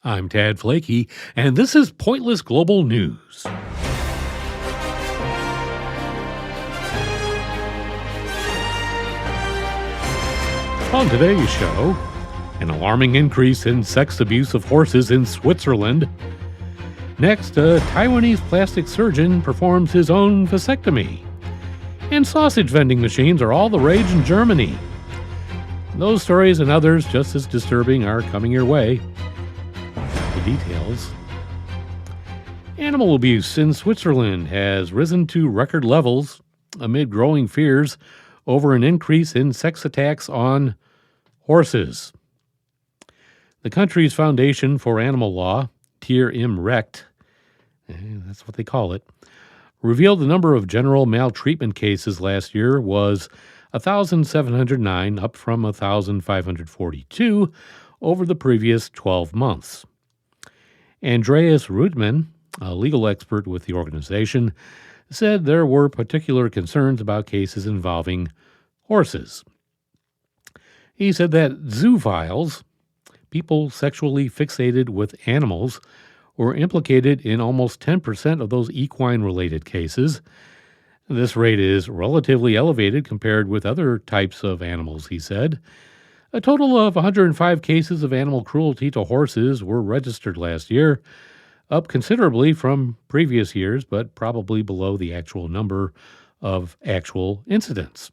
I'm Tad Flakey, and this is Pointless Global News. On today's show, an alarming increase in sex abuse of horses in Switzerland. Next, a Taiwanese plastic surgeon performs his own vasectomy. And sausage vending machines are all the rage in Germany. Those stories and others just as disturbing are coming your way. The details. Animal abuse in Switzerland has risen to record levels amid growing fears over an increase in sex attacks on horses. The country's Foundation for Animal Law, Tier im Recht, that's what they call it, revealed the number of general maltreatment cases last year was 1,709, up from 1,542 over the previous 12 months. Andreas Rudman, a legal expert with the organization, said there were particular concerns about cases involving horses. He said that zoophiles, people sexually fixated with animals, were implicated in almost 10% of those equine-related cases. This rate is relatively elevated compared with other types of animals, he said. A total of 105 cases of animal cruelty to horses were registered last year, up considerably from previous years, but probably below the actual number of actual incidents.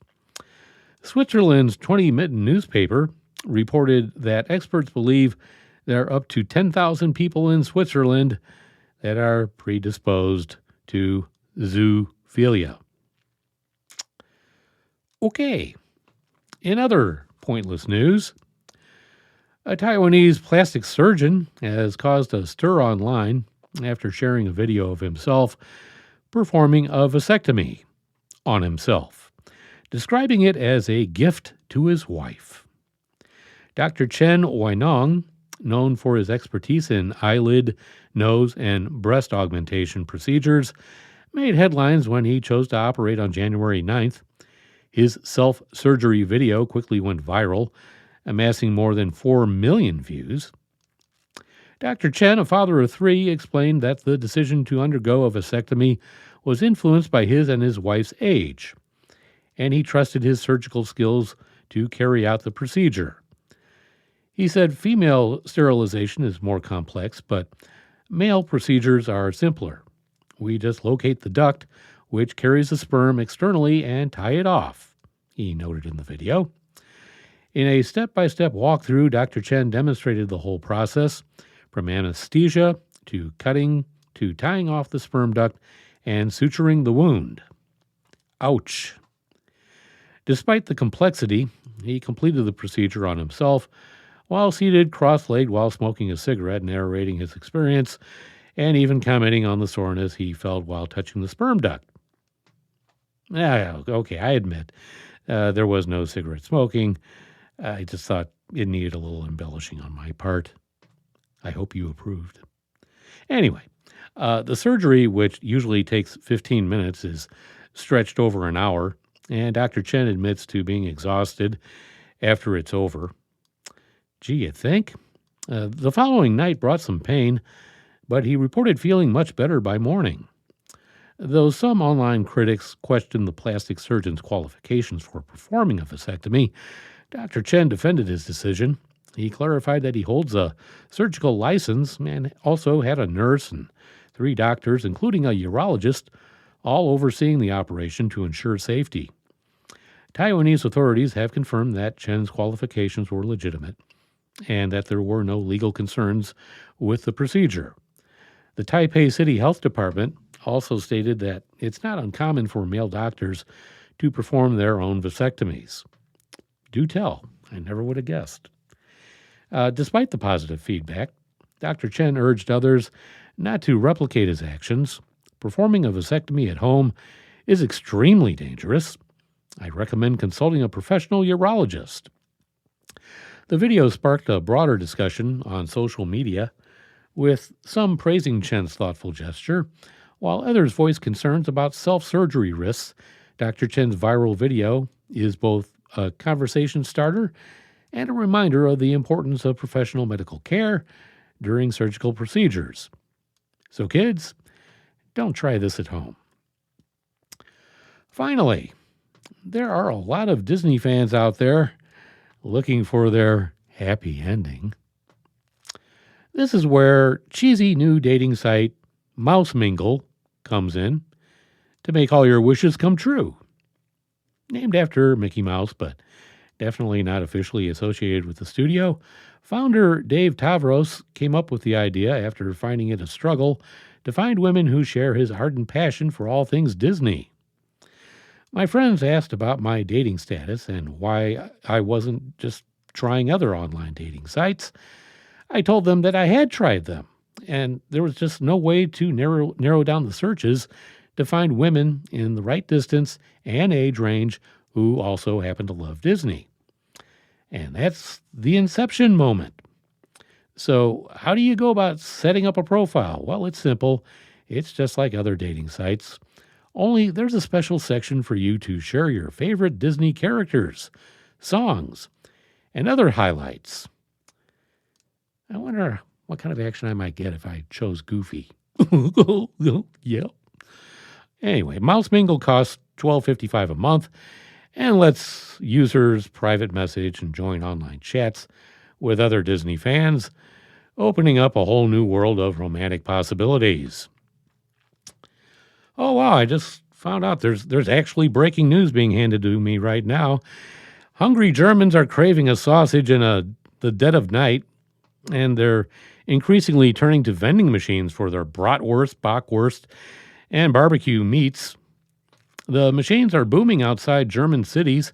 Switzerland's 20-Mitten newspaper reported that experts believe there are up to 10,000 people in Switzerland that are predisposed to zoophilia. Okay, in other pointless news, a Taiwanese plastic surgeon has caused a stir online after sharing a video of himself performing a vasectomy on himself, describing it as a gift to his wife. Dr. Chen Weinong, known for his expertise in eyelid, nose, and breast augmentation procedures, made headlines when he chose to operate on January 9th. His self-surgery video quickly went viral, amassing more than 4 million views. Dr. Chen, a father of 3, explained that the decision to undergo a vasectomy was influenced by his and his wife's age, and he trusted his surgical skills to carry out the procedure. He said female sterilization is more complex, but male procedures are simpler. We just locate the duct, which carries the sperm externally, and tie it off, he noted in the video. In a step-by-step walkthrough, Dr. Chen demonstrated the whole process, from anesthesia to cutting to tying off the sperm duct and suturing the wound. Ouch. Despite the complexity, he completed the procedure on himself while seated cross-legged while smoking a cigarette, narrating his experience and even commenting on the soreness he felt while touching the sperm duct. Okay, I admit there was no cigarette smoking. I just thought it needed a little embellishing on my part. I hope you approved. Anyway, the surgery, which usually takes 15 minutes, is stretched over an hour, and Dr. Chen admits to being exhausted after it's over. Gee, you think? The following night brought some pain, but he reported feeling much better by morning. Though some online critics questioned the plastic surgeon's qualifications for performing a vasectomy, Dr. Chen defended his decision. He clarified that he holds a surgical license and also had a nurse and 3 doctors, including a urologist, all overseeing the operation to ensure safety. Taiwanese authorities have confirmed that Chen's qualifications were legitimate and that there were no legal concerns with the procedure. The Taipei City Health Department also stated that it's not uncommon for male doctors to perform their own vasectomies. Do tell, I never would have guessed. Despite the positive feedback, Dr. Chen urged others not to replicate his actions. Performing a vasectomy at home is extremely dangerous. I recommend consulting a professional urologist. The video sparked a broader discussion on social media, with some praising Chen's thoughtful gesture, while others voiced concerns about self-surgery risks. Dr. Chen's viral video is both a conversation starter and a reminder of the importance of professional medical care during surgical procedures. So kids, don't try this at home. Finally, there are a lot of Disney fans out there looking for their happy ending. This is where cheesy new dating site Mouse Mingle comes in to make all your wishes come true. Named after Mickey Mouse, but definitely not officially associated with the studio, founder Dave Tavros came up with the idea after finding it a struggle to find women who share his ardent passion for all things Disney. My friends asked about my dating status and why I wasn't just trying other online dating sites. I told them that I had tried them, and there was just no way to narrow down the searches to find women in the right distance and age range who also happen to love Disney. And that's the inception moment. So how do you go about setting up a profile? Well, it's simple. It's just like other dating sites. Only there's a special section for you to share your favorite Disney characters, songs, and other highlights. I wonder what kind of action I might get if I chose Goofy. Yeah. Anyway, Mouse Mingle costs $12.55 a month and lets users private message and join online chats with other Disney fans, opening up a whole new world of romantic possibilities. Oh, wow, I just found out there's actually breaking news being handed to me right now. Hungry Germans are craving a sausage in the dead of night, and they're increasingly turning to vending machines for their bratwurst, bockwurst, and barbecue meats. The machines are booming outside German cities,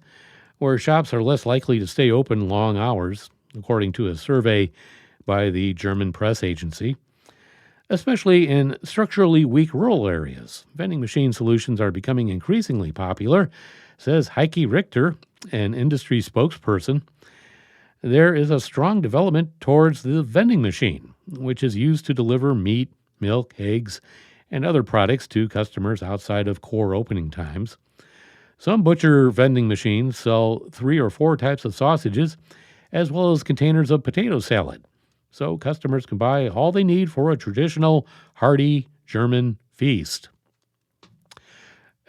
where shops are less likely to stay open long hours, according to a survey by the German press agency. Especially in structurally weak rural areas, vending machine solutions are becoming increasingly popular, says Heike Richter, an industry spokesperson. There is a strong development towards the vending machine, which is used to deliver meat, milk, eggs, and other products to customers outside of core opening times. Some butcher vending machines sell 3 or 4 types of sausages, as well as containers of potato salad, so customers can buy all they need for a traditional, hearty German feast.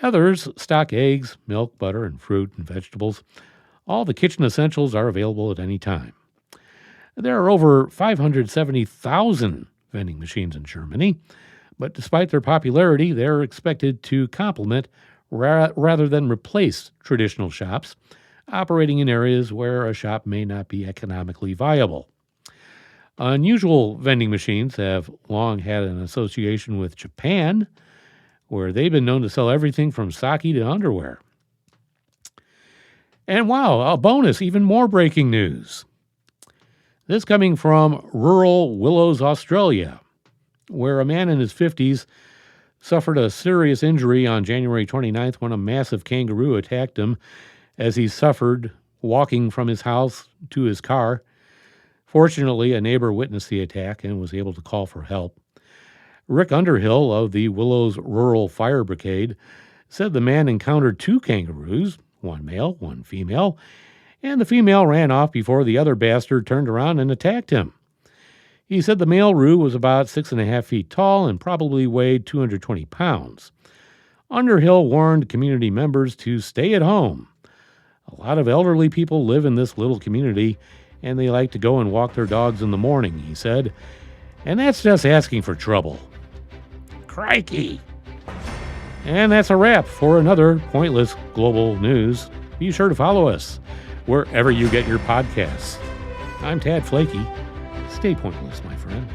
Others stock eggs, milk, butter, and fruit and vegetables. All the kitchen essentials are available at any time. There are over 570,000 vending machines in Germany, but despite their popularity, they're expected to complement rather than replace traditional shops, operating in areas where a shop may not be economically viable. Unusual vending machines have long had an association with Japan, where they've been known to sell everything from sake to underwear. And wow, a bonus, even more breaking news. This coming from rural Willows, Australia, where a man in his 50s suffered a serious injury on January 29th when a massive kangaroo attacked him as he suffered walking from his house to his car. Fortunately, a neighbor witnessed the attack and was able to call for help. Rick Underhill of the Willows Rural Fire Brigade said the man encountered 2 kangaroos, one male, one female, and the female ran off before the other bastard turned around and attacked him. He said the male roo was about 6.5 feet tall and probably weighed 220 pounds. Underhill warned community members to stay at home. A lot of elderly people live in this little community, and they like to go and walk their dogs in the morning, he said. And that's just asking for trouble. Crikey! And that's a wrap for another Pointless Global News. Be sure to follow us wherever you get your podcasts. I'm Tad Flakey. Stay pointless, my friend.